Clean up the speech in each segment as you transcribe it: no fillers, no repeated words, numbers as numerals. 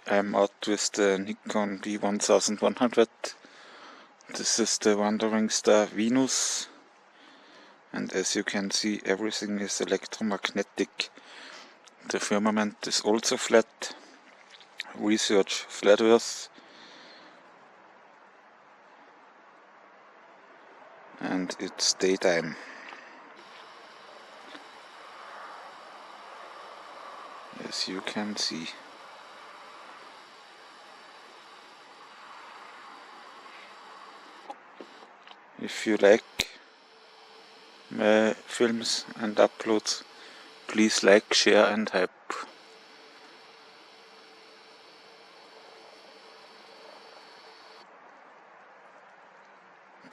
I'm out with the Nikon P1100. This is the wandering star Venus, and as you can see, everything is electromagnetic. The firmament is also flat. Research flat Earth, and it's daytime. As you can see. If you like my films and uploads, please like, share and help.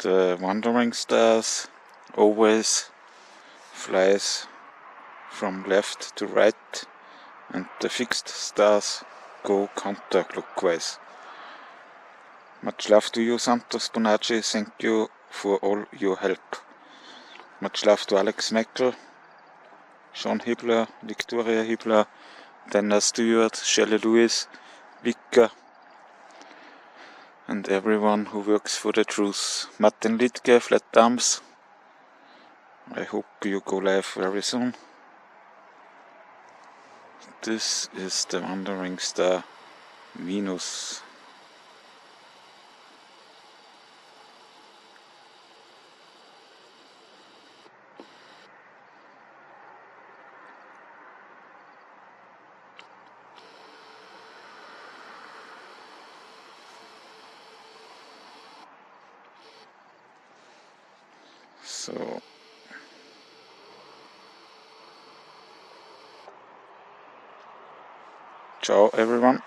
The wandering stars always flies from left to right, and the fixed stars go counterclockwise. Much love to you, Santos Bonacci. Thank you for all your help. Much love to Alex Meckel, Sean Hibbler, Victoria Hibbler, Dana Stewart, Shelley Lewis, Vika, and everyone who works for the truth. Martin Littke, Flat Arms. I hope you go live very soon. This is the wandering star Venus. So ciao everyone.